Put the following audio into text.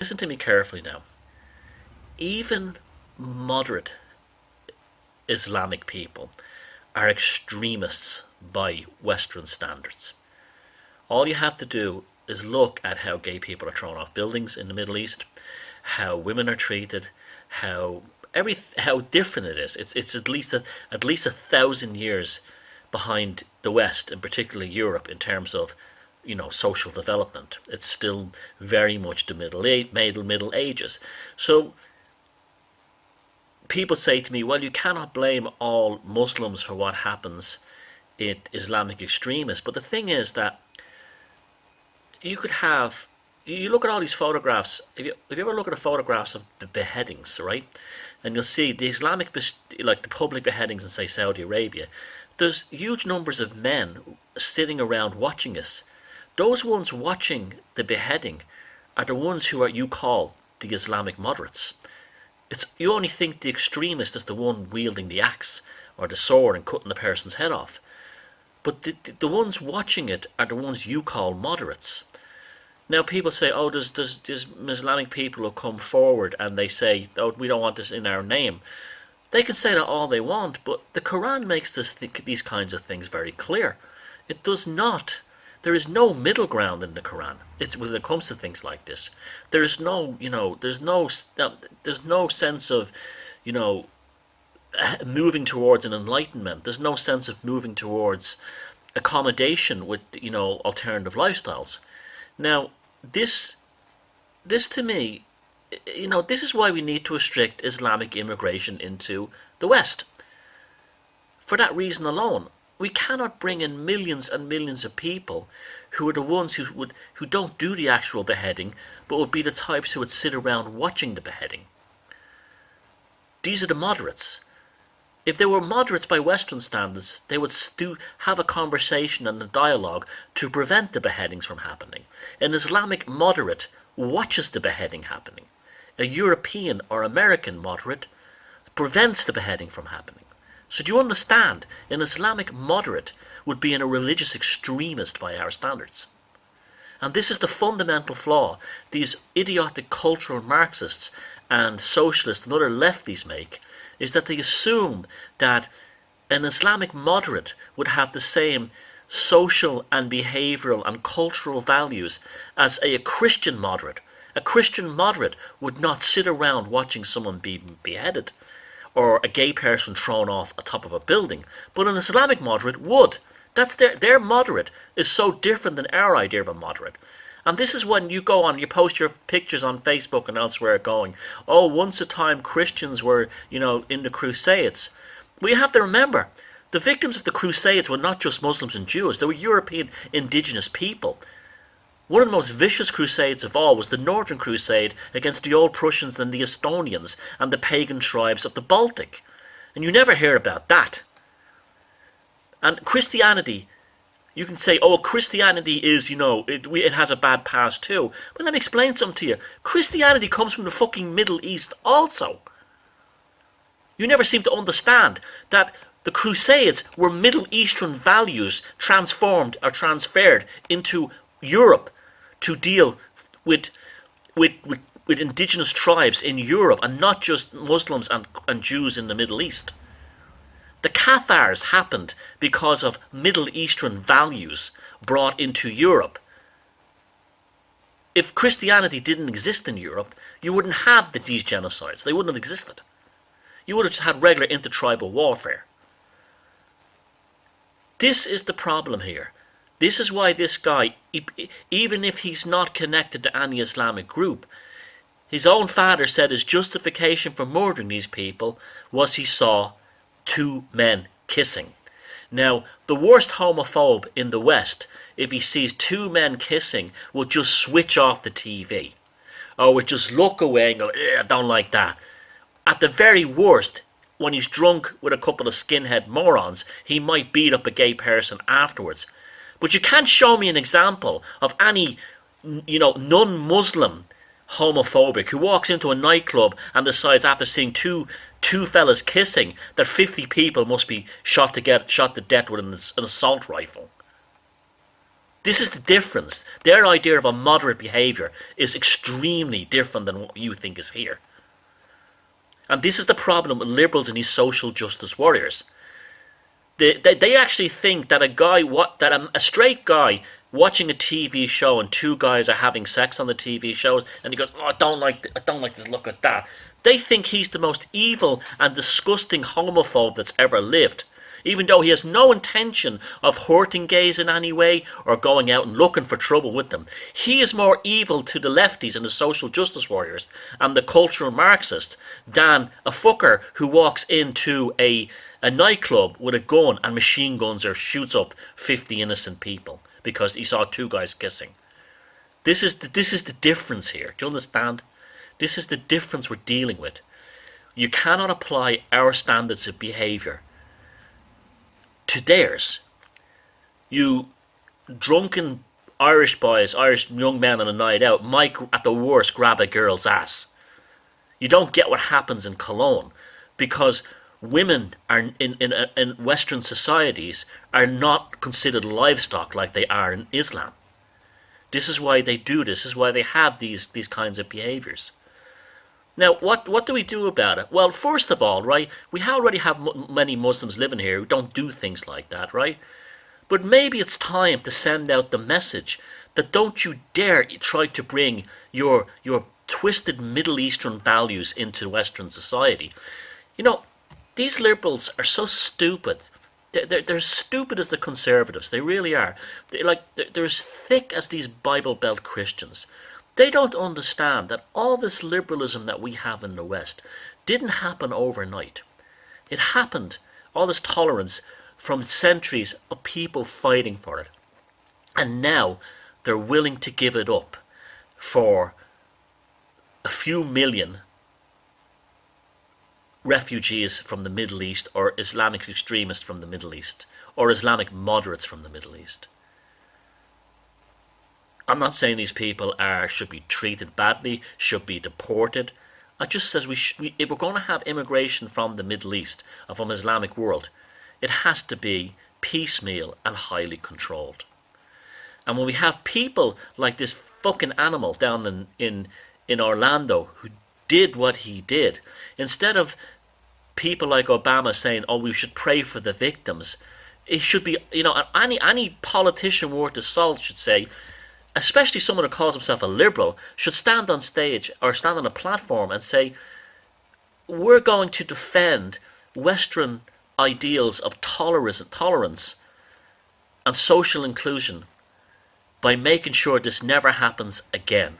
Listen to me carefully now. Even moderate Islamic people are extremists by Western standards. All you have to do is look at how gay people are thrown off buildings in the Middle East, how women are treated, how different it is. It's at least 1,000 years behind the West, and particularly Europe, in terms of social development. It's still very much the Middle Ages. So people say to me, well, you cannot blame all Muslims for what happens in Islamic extremists. But the thing is that you look at all these photographs. If you ever look at the photographs of the beheadings, right, and you'll see the like the public beheadings in, say, Saudi Arabia, there's huge numbers of men sitting around watching us. Those ones watching the beheading are the ones who you call the Islamic moderates. You only think the extremist is the one wielding the axe or the sword and cutting the person's head off. But the ones watching it are the ones you call moderates. Now people say, oh, there's Islamic people who come forward and they say, oh, we don't want this in our name. They can say that all they want, but the Quran makes these kinds of things very clear. It does not. There is no middle ground in the Quran. When it comes to things like this. There's no sense of, moving towards an enlightenment. There's no sense of moving towards accommodation with, alternative lifestyles. Now, this to me, this is why we need to restrict Islamic immigration into the West. For that reason alone. We cannot bring in millions and millions of people who are the ones who don't do the actual beheading, but would be the types who would sit around watching the beheading. These are the moderates. If they were moderates by Western standards, they would have a conversation and a dialogue to prevent the beheadings from happening. An Islamic moderate watches the beheading happening. A European or American moderate prevents the beheading from happening. So do you understand? An Islamic moderate would be a religious extremist by our standards. And this is the fundamental flaw these idiotic cultural Marxists and socialists and other lefties make, is that they assume that an Islamic moderate would have the same social and behavioural and cultural values as a Christian moderate. A Christian moderate would not sit around watching someone be beheaded, or a gay person thrown off atop of a building, but an Islamic moderate would. That's their moderate is so different than our idea of a moderate. And this is when you go on, you post your pictures on Facebook and elsewhere going, oh, once a time Christians were, in the Crusades. Well, you have to remember, the victims of the Crusades were not just Muslims and Jews, they were European indigenous people. One of the most vicious crusades of all was the Northern Crusade against the Old Prussians and the Estonians and the pagan tribes of the Baltic. And you never hear about that. And Christianity, you can say, oh, Christianity is, it has a bad past too. But let me explain something to you. Christianity comes from the fucking Middle East also. You never seem to understand that the Crusades were Middle Eastern values transformed or transferred into Europe to deal with indigenous tribes in Europe and not just Muslims and Jews in the Middle East. The Cathars happened because of Middle Eastern values brought into Europe. If Christianity didn't exist in Europe, you wouldn't have these genocides. They wouldn't have existed. You would have just had regular intertribal warfare. This is the problem here. This is why this guy, even if he's not connected to any Islamic group, his own father said his justification for murdering these people was he saw two men kissing. Now, the worst homophobe in the West, if he sees two men kissing, will just switch off the TV. Or would just look away and go, I don't like that. At the very worst, when he's drunk with a couple of skinhead morons, he might beat up a gay person afterwards. But you can't show me an example of any, non-Muslim homophobic who walks into a nightclub and decides after seeing two fellas kissing that 50 people must be shot to death with an assault rifle. This is the difference. Their idea of a moderate behaviour is extremely different than what you think is here. And this is the problem with liberals and these social justice warriors. They actually think that a straight guy watching a TV show and two guys are having sex on the TV shows, and he goes, "Oh, I don't like this look at that." They think he's the most evil and disgusting homophobe that's ever lived, even though he has no intention of hurting gays in any way or going out and looking for trouble with them. He is more evil to the lefties and the social justice warriors and the cultural Marxists than a fucker who walks into a nightclub with a gun and machine guns or shoots up 50 innocent people because he saw two guys kissing. This is the difference here. Do you understand? This is the difference we're dealing with. You cannot apply our standards of behaviour to theirs. You drunken Irish boys, Irish young men on a night out might at the worst grab a girl's ass. You don't get what happens in Cologne because women are in Western societies are not considered livestock like they are in Islam. This is why they do this. This is why they have these kinds of behaviours. Now, what do we do about it? Well, first of all, right, we already have many Muslims living here who don't do things like that, right? But maybe it's time to send out the message that don't you dare try to bring your twisted Middle Eastern values into Western society. You know, these liberals are so stupid. They're as stupid as the conservatives. They really are. They're as thick as these Bible Belt Christians. They don't understand that all this liberalism that we have in the West didn't happen overnight. It happened, all this tolerance, from centuries of people fighting for it. And now they're willing to give it up for a few million refugees from the Middle East, or Islamic extremists from the Middle East, or Islamic moderates from the Middle East. I'm not saying these people should be treated badly, should be deported. I just says if we're going to have immigration from the Middle East, or from Islamic world, it has to be piecemeal and highly controlled. And when we have people like this fucking animal down in Orlando who did what he did, instead of people like Obama saying, "Oh, we should pray for the victims," it should be, any politician worth his salt should say, especially someone who calls himself a liberal, should stand on stage or stand on a platform and say, "We're going to defend Western ideals of tolerance and social inclusion by making sure this never happens again."